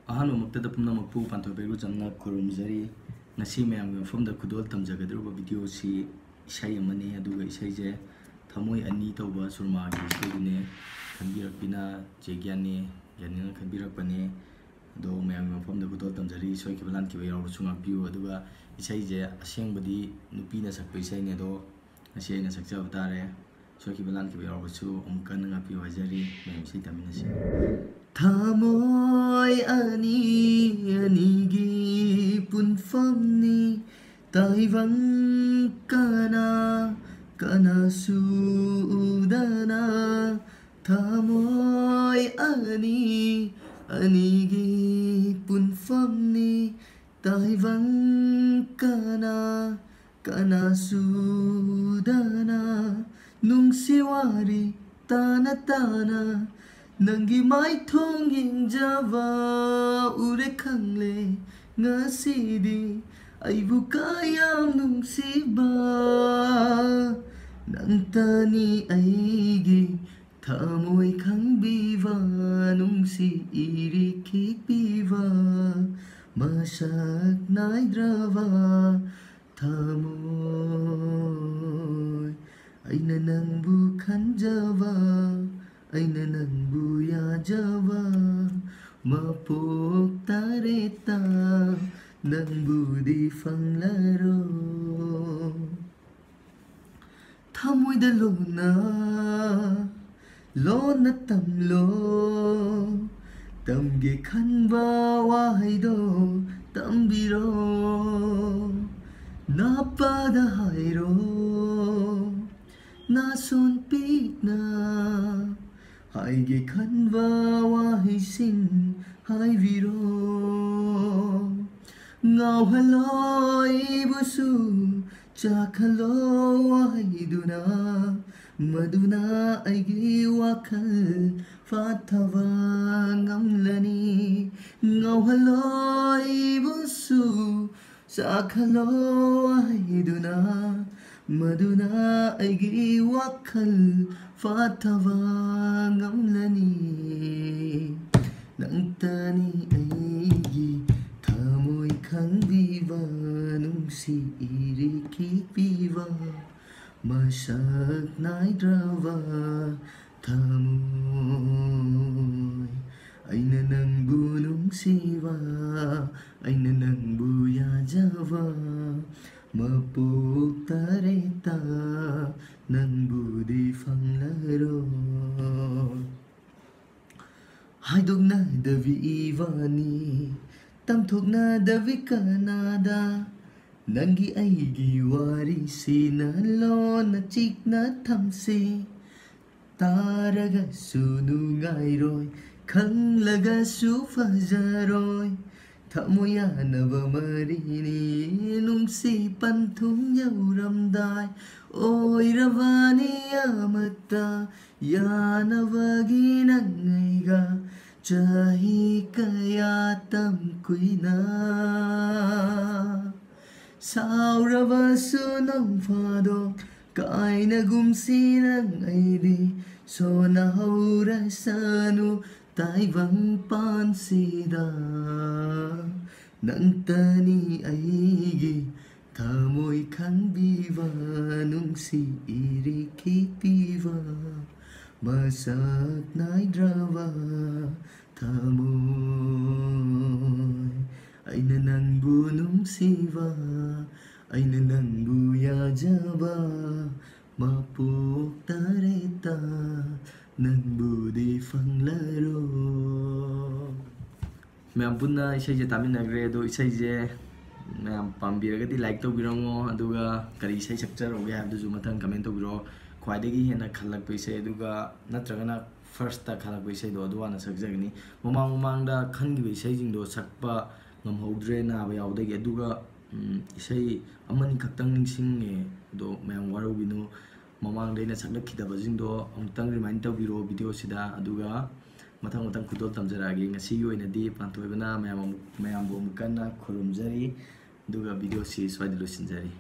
ꯑꯍꯥꯟꯕꯃꯛꯇꯗ ꯄꯨꯝꯅꯃꯛꯄꯨ ꯄꯥꯟꯊꯣꯏꯕꯩꯔꯨ ꯆꯝꯅ ꯈꯨꯔꯨꯝꯖꯔꯤ ꯉꯁꯤ ꯃꯌꯥꯝꯒꯤ ꯃꯐꯝꯗ ꯈꯨꯗꯣꯜ ꯇꯝꯖꯒꯗꯧꯔꯤꯕ ꯚꯤꯗꯤꯑꯣꯁꯤ ꯏꯁꯩ ꯑꯃꯅꯤ ꯑꯗꯨꯒ ꯏꯁꯩꯁꯦ ꯊꯃꯣꯏ ꯑꯅꯤ ꯇꯧꯕ ꯁꯨꯔꯃꯥꯒꯤ ꯏꯁꯩꯗꯨꯅꯦ ꯈꯟꯕꯤꯔꯛꯄꯤꯅ ꯖꯦꯒ꯭ꯌꯥꯅꯤ ꯌꯥꯅꯤꯅ ꯈꯟꯕꯤꯔꯛꯄꯅꯦ ꯑꯗꯣ ꯃꯌꯥꯝꯒꯤ ꯃꯐꯝꯗ ꯈꯨꯗꯣꯜ ꯇꯝꯖꯔꯤ ꯁꯣꯏꯈꯤꯕ ꯂꯥꯟꯈꯤꯕ ꯌꯥꯎꯔꯕꯁꯨ ꯉꯥꯛꯄꯤꯌꯨ ꯑꯗꯨꯒ ꯏꯁꯩꯁꯦ ꯑꯁꯦꯡꯕꯗꯤ ꯅꯨꯄꯤꯅ ꯁꯛꯄ ꯏꯁꯩꯅꯦ ꯑꯗꯣ ꯉꯁꯤ ꯑꯩꯅ ꯁꯛꯆꯕ ꯇꯥꯔꯦ ꯁꯣꯏꯈꯤꯕ ꯂꯥꯟꯈꯤꯕ ꯌꯥꯎꯔꯕꯁꯨ ꯑꯃꯨꯛ ꯀꯟꯅ ꯉꯥꯛꯄꯤꯌꯨ ꯍꯥꯏꯖꯔꯤ ꯃꯌꯥꯝ ꯏꯁꯩ ꯇꯥꯃꯤꯟꯅꯁꯤ ꯊꯃꯣꯏ ꯑꯅꯤ ꯑꯅꯤꯒꯤ ꯄꯨꯟꯐꯝꯅꯤ ꯇꯥꯏꯕꯪ ꯀꯅꯥ ꯀꯅꯥꯁꯨ ꯎꯗꯅ ꯊꯃꯣꯏ ꯑꯅꯤ ꯑꯅꯤꯒꯤ ꯄꯨꯟꯐꯝꯅꯤ ꯇꯥꯏꯕꯪ ꯀꯅꯥ ꯀꯅꯥꯁꯨ ꯎꯗꯅ ꯅꯨꯡꯁꯤ ꯋꯥꯔꯤ ꯇꯥꯅ ꯇꯥꯅ ꯅꯪꯒꯤ ꯃꯥꯏꯊꯣꯡ ꯌꯦꯡꯖꯕ ꯎꯔꯦ ꯈꯪꯂꯦ ꯉꯁꯤꯗꯤ ꯑꯩꯕꯨ ꯀꯌꯥꯝ ꯅꯨꯡꯁꯤꯕ ꯅꯪꯇꯅꯤ ꯑꯩꯒꯤ ꯊꯃꯣꯏ ꯈꯪꯕꯤꯕ ꯅꯨꯡꯁꯤ ꯏꯔꯤꯛꯈꯤꯄꯤꯕ ꯃꯁꯛ ꯅꯥꯏꯗ꯭ꯔꯕ ꯊꯃꯣꯏ ꯑꯩꯅ ꯅꯪꯕꯨ ꯈꯟꯖꯕ ꯑꯩꯅ ꯅꯪꯕꯨ ꯌꯥꯖꯕ ꯃꯄꯣꯛ ꯇꯔꯦꯠꯇ ꯅꯪꯕꯨꯗꯤ ꯐꯪꯂꯔꯣꯏ ꯊꯃꯣꯏꯗ ꯂꯣꯟꯅ ꯇꯝꯂꯣ ꯇꯝꯒꯦ ꯈꯟꯕ ꯋꯥꯍꯩꯗꯣ ꯇꯝꯕꯤꯔꯣ ꯅꯥꯄꯗ ꯍꯥꯏꯔꯣ 나손 ꯄꯤꯛꯅ 하이게 칸바와 희신 하이비로 ngawhalo ibusu chakhalo haiduna maduna aigi wakhal fathava ngamlani ngawhalo ibusu chakhalo haiduna maduna aigi wakhal fathava ngamlani nangtani aigi thamoi khangbiba nungsi irikhipiba masak naidrava thamoi aina nangbu nungsiba aina nangbu yajava mapok tareta nangbudi fanglaroi haidoknadavi ivani tamthoknadavi kanada nangi aigi warisina lona chikna thamsi taragasu nungairoi khanglagasu fajaroi ꯊꯃꯣꯏꯌꯥꯅꯕ ꯃꯔꯤꯅꯤ ꯅꯨꯡꯁꯤ ꯄꯟꯊꯨꯡ ꯌꯧꯔꯝꯗꯥꯏ ꯑꯣꯏꯔꯕꯅꯤ ꯑꯃꯠꯇ ꯌꯥꯅꯕꯒꯤ ꯅꯪ ꯑꯩꯒ ꯆꯍꯤ ꯀꯌꯥ ꯇꯝ ꯀꯨꯏꯅ ꯁꯥꯎꯔꯕꯁꯨ ꯅꯣꯡ ꯐꯥꯗꯣꯛ ꯀꯥꯏꯅꯒꯨꯝꯁꯤ ꯅꯪ ꯑꯩꯗꯤ ꯁꯣꯟꯅꯍꯧꯔꯁꯅꯨ ꯇꯥꯏꯕꯪ ꯄꯥꯟꯁꯤꯗ ꯅꯪꯇꯅꯤ ꯑꯩꯒꯤ ꯊꯃꯣꯏ ꯈꯪꯕꯤꯕ ꯅꯨꯡꯁꯤ ꯏꯔꯤꯛꯈꯤꯄꯤꯕ ꯃꯁꯛ ꯅꯥꯏꯗ꯭ꯔꯕ ꯊꯃꯣꯏ ꯑꯩꯅ ꯅꯪꯕꯨ ꯅꯨꯡꯁꯤꯕ ꯑꯩꯅ ꯅꯪꯕు ꯌꯥꯖꯕ ꯃꯄꯣꯛ ꯇꯔꯦꯠꯇ ꯅꯪꯕꯨꯗꯤ ꯐꯪꯂꯔꯣꯏ ꯃꯌꯥꯝ ꯄꯨꯟꯅ ꯏꯁꯩꯁꯦ ꯇꯥꯃꯤꯟꯅꯈ꯭ꯔꯦ ꯑꯗꯣ ꯏꯁꯩꯁꯦ ꯃꯌꯥꯝ ꯄꯥꯝꯕꯤꯔꯒꯗꯤ ꯂꯥꯏꯛ ꯇꯧꯕꯤꯔꯝꯃꯣ ꯑꯗꯨꯒ ꯀꯔꯤ ꯏꯁꯩ ꯁꯛꯆꯔꯧꯒꯦ ꯍꯥꯏꯕꯗꯨꯁꯨ ꯃꯊꯪ ꯀꯃꯦꯟ ꯇꯧꯕꯤꯔꯛꯑꯣ ꯈ꯭ꯋꯥꯏꯗꯒꯤ ꯍꯦꯟꯅ ꯈꯜꯂꯛꯄ ꯏꯁꯩ ꯑꯗꯨꯒ ꯅꯠꯇ꯭ꯔꯒꯅ ꯐꯥꯔꯁꯇ ꯈꯜꯂꯛꯄ ꯏꯁꯩꯗꯣ ꯑꯗꯨ ꯍꯥꯟꯅ ꯁꯛꯆꯒꯅꯤ ꯃꯃꯥꯡꯗ ꯈꯟꯈꯤꯕ ꯏꯁꯩꯁꯤꯡꯗꯣ ꯁꯛꯄ ꯉꯝꯍꯧꯗ꯭ꯔꯦ ꯅꯥꯕ ꯌꯥꯎꯕꯗꯒꯤ ꯑꯗꯨꯒ ꯏꯁꯩ ꯑꯃꯅꯤ ꯈꯛꯇꯪ ꯅꯤꯡꯁꯤꯡꯉꯦ ꯑꯗꯣ ꯃꯌꯥꯝ ꯋꯥꯔꯧꯕꯤꯅꯨ ꯃꯃꯥꯡꯗ ꯑꯩꯅ ꯁꯛꯂꯛꯈꯤꯗꯕꯁꯤꯡꯗꯣ ꯑꯃꯨꯛꯇꯪ ꯔꯤꯃꯥꯏꯟ ꯇꯧꯕꯤꯔꯣ ꯚꯤꯗꯤꯑꯣꯁꯤꯗ ꯑꯗꯨꯒ ꯃꯊꯪ ꯈꯨꯗꯣꯜ ꯇꯝꯖꯔꯛꯑꯒꯦ ꯉꯁꯤꯒꯤ ꯑꯣꯏꯅꯗꯤ ꯄꯥꯟꯊꯣꯏꯕꯅ ꯃꯌꯥꯝꯕꯨ ꯑꯃꯨꯛ ꯀꯟꯅ ꯈꯨꯔꯨꯝꯖꯔꯤ ꯑꯗꯨꯒ ꯚꯤꯗꯤꯑꯣꯁꯤ ꯁ꯭ꯋꯥꯏꯗ ꯂꯣꯏꯁꯤꯟꯖꯔꯤ